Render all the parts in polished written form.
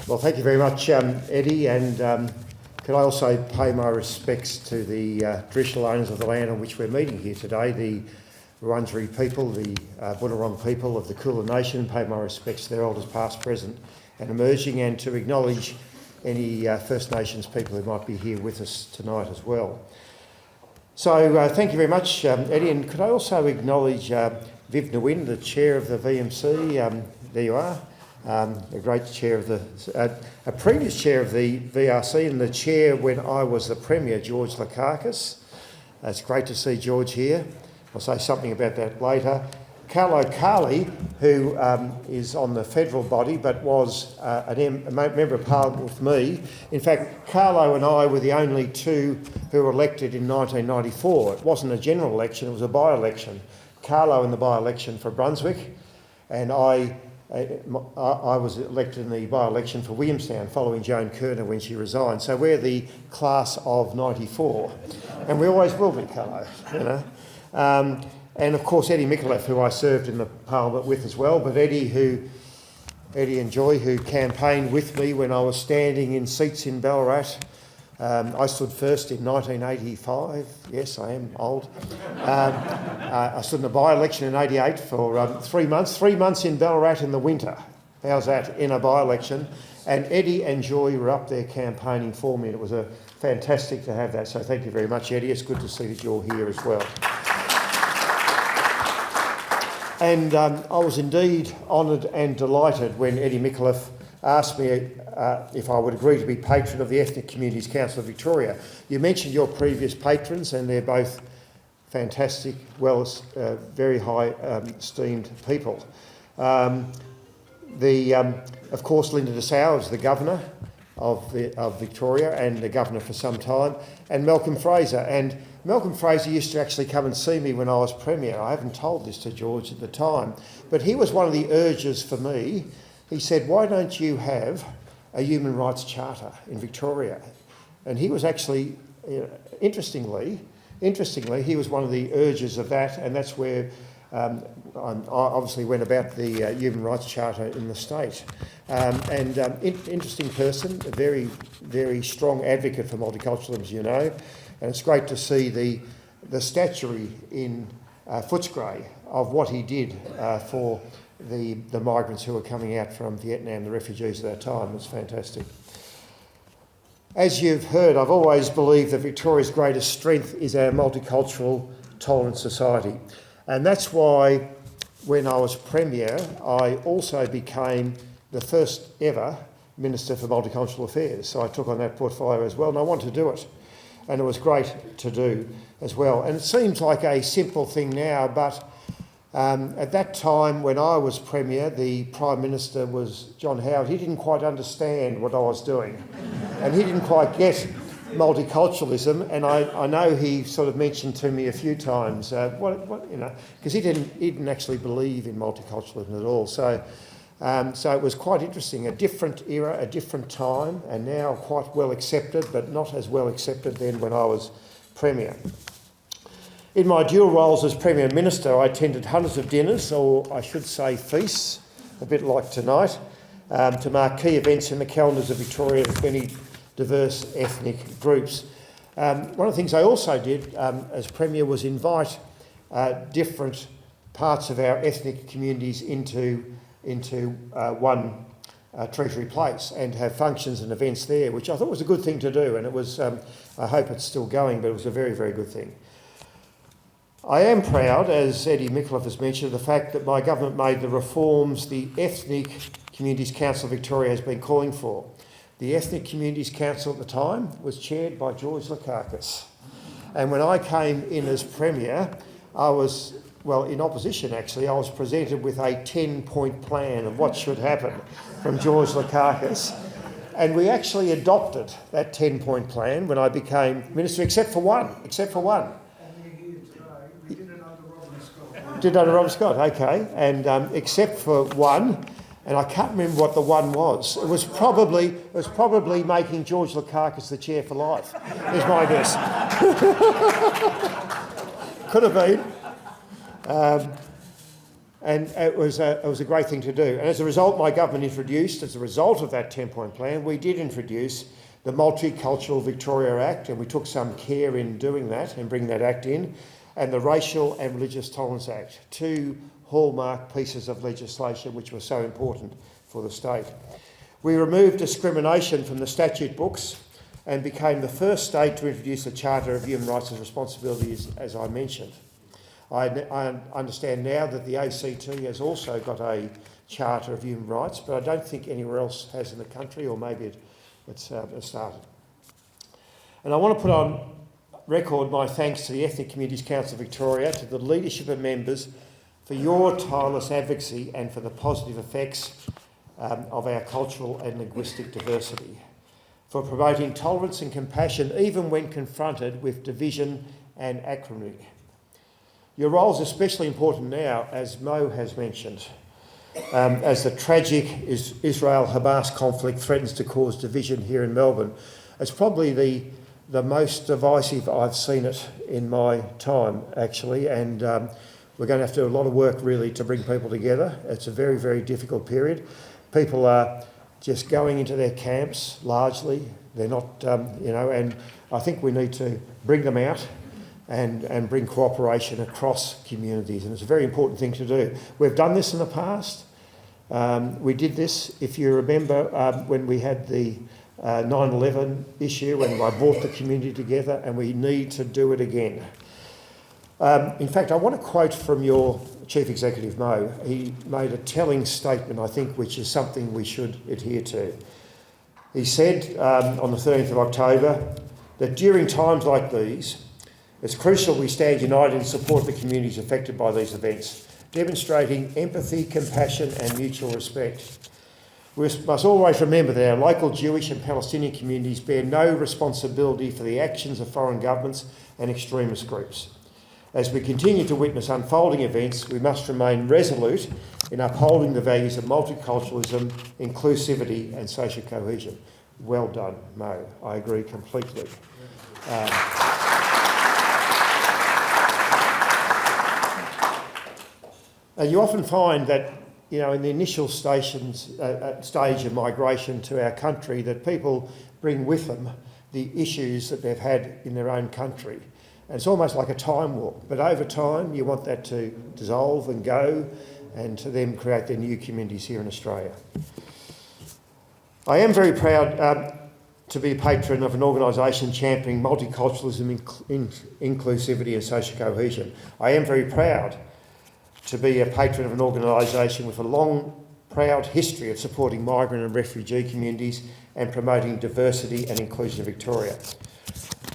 Well, thank you very much, Eddie, and could I also pay my respects to the traditional owners of the land on which we're meeting here today, the Wurundjeri people, the Bunurong people of the Kulin Nation. Pay my respects to their elders past, present and emerging, and to acknowledge any First Nations people who might be here with us tonight as well. So thank you very much, Eddie, and could I also acknowledge Viv Nguyen, the chair of the VMC. There you are. A great chair of a previous chair of the VRC, and the chair when I was the Premier, George Lakakis. It's great to see George here. I'll say something about that later. Carlo Carli, who is on the federal body but was a member of Parliament with me. In fact, Carlo and I were the only two who were elected in 1994. It wasn't a general election, it was a by-election. Carlo in the by-election for Brunswick, and I was elected in the by-election for Williamstown following Joan Kerner when she resigned. So we're the class of 94, and we always will be, Carlo, you know. And of course Eddie Micallef, who I served in the Parliament with as well, but Eddie and Joy, who campaigned with me when I was standing in seats in Ballarat. I stood first in 1985. Yes, I am old. I stood in a by-election in 88 for 3 months. 3 months in Ballarat in the winter. How's that, in a by-election? And Eddie and Joy were up there campaigning for me. It was fantastic to have that. So thank you very much, Eddie. It's good to see that you're here as well. And I was indeed honoured and delighted when Eddie Micallef asked me if I would agree to be patron of the Ethnic Communities Council of Victoria. You mentioned your previous patrons, and they're both fantastic, very high esteemed people. Of course, Linda Dessau is the Governor of Victoria and the Governor for some time, and Malcolm Fraser. And Malcolm Fraser used to actually come and see me when I was Premier. I haven't told this to George at the time, but he was one of the urgers for me. He said, why don't you have a human rights charter in Victoria? And he was actually, interestingly, he was one of the urgers of that, and that's where I obviously went about the human rights charter in the state. Interesting person, a very, very strong advocate for multiculturalism, as you know, and it's great to see the statuary in Footscray of what he did for the migrants who were coming out from Vietnam, the refugees at that time. It's fantastic. As you've heard, I've always believed that Victoria's greatest strength is our multicultural, tolerant society. And that's why when I was Premier, I also became the first ever Minister for Multicultural Affairs. So I took on that portfolio as well, and I wanted to do it. And it was great to do as well. And it seems like a simple thing now, but at that time when I was Premier, the Prime Minister was John Howard. He didn't quite understand what I was doing, and he didn't quite get multiculturalism. And I know he sort of mentioned to me a few times, because he didn't actually believe in multiculturalism at all. So it was quite interesting, a different era, a different time, and now quite well accepted, but not as well accepted then when I was Premier. In my dual roles as Premier and Minister, I attended hundreds of dinners, or I should say feasts, a bit like tonight, to mark key events in the calendars of Victoria with many diverse ethnic groups. One of the things I also did as Premier was invite different parts of our ethnic communities into one Treasury Place and have functions and events there, which I thought was a good thing to do, and it was, I hope it's still going, but it was a very, very good thing. I am proud, as Eddie Micallef has mentioned, of the fact that my government made the reforms the Ethnic Communities Council of Victoria has been calling for. The Ethnic Communities Council at the time was chaired by George Lakakis. And when I came in as Premier, I was, in opposition actually, I was presented with a 10-point plan of what should happen from George Lakakis. And we actually adopted that 10-point plan when I became Minister, except for one. Did under Robert Scott, okay. And except for one, and I can't remember what the one was. It was probably making George Lakakis the chair for life, is my guess. Could have been. And it was a great thing to do. And as a result, my government introduced, as a result of that 10-point plan, we did introduce the Multicultural Victoria Act, and we took some care in doing that and bringing that act in, and the Racial and Religious Tolerance Act, two hallmark pieces of legislation which were so important for the state. We removed discrimination from the statute books and became the first state to introduce a Charter of Human Rights and Responsibilities, as I mentioned. I understand now that the ACT has also got a Charter of Human Rights, but I don't think anywhere else has in the country, or maybe it's started. And I want to put on record my thanks to the Ethnic Communities Council of Victoria, to the leadership and members for your tireless advocacy and for the positive effects of our cultural and linguistic diversity, for promoting tolerance and compassion even when confronted with division and acrimony. Your role is especially important now, as Mo has mentioned, as the tragic Israel-Hamas conflict threatens to cause division here in Melbourne. It's probably the most divisive I've seen it in my time, actually, and we're going to have to do a lot of work really to bring people together. It's a very, very difficult period. People are just going into their camps largely. They're not, and I think we need to bring them out and bring cooperation across communities, and it's a very important thing to do. We've done this in the past. We did this, if you remember, when we had the 9/11 issue, when I brought the community together, and we need to do it again. In fact, I want to quote from your Chief Executive, Mo. He made a telling statement, I think, which is something we should adhere to. He said on the 13th of October that during times like these, it's crucial we stand united and support the communities affected by these events, demonstrating empathy, compassion and mutual respect. We must always remember that our local Jewish and Palestinian communities bear no responsibility for the actions of foreign governments and extremist groups. As we continue to witness unfolding events, we must remain resolute in upholding the values of multiculturalism, inclusivity and social cohesion. Well done, Mo. I agree completely. And you often find that, in the initial stage of migration to our country, that people bring with them the issues that they've had in their own country. And it's almost like a time warp. But over time, you want that to dissolve and go, and to then create their new communities here in Australia. I am very proud to be a patron of an organisation championing multiculturalism, inclusivity and social cohesion. I am very proud to be a patron of an organisation with a long, proud history of supporting migrant and refugee communities and promoting diversity and inclusion in Victoria.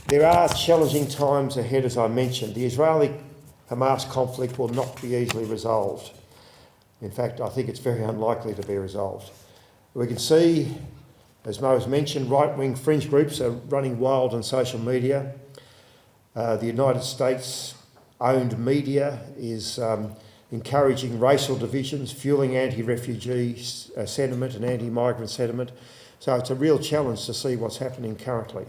There are challenging times ahead, as I mentioned. The Israeli-Hamas conflict will not be easily resolved. In fact, I think it's very unlikely to be resolved. We can see, as Mo has mentioned, right-wing fringe groups are running wild on social media. The United States-owned media is encouraging racial divisions, fueling anti-refugee sentiment and anti-migrant sentiment. So it's a real challenge to see what's happening currently.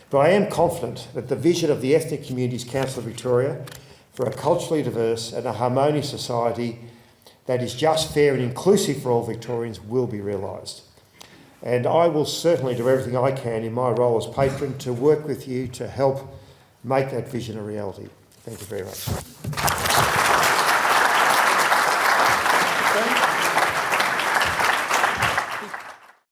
But I am confident that the vision of the Ethnic Communities Council of Victoria for a culturally diverse and a harmonious society that is just, fair and inclusive for all Victorians will be realised. And I will certainly do everything I can in my role as patron to work with you to help make that vision a reality. Thank you very much.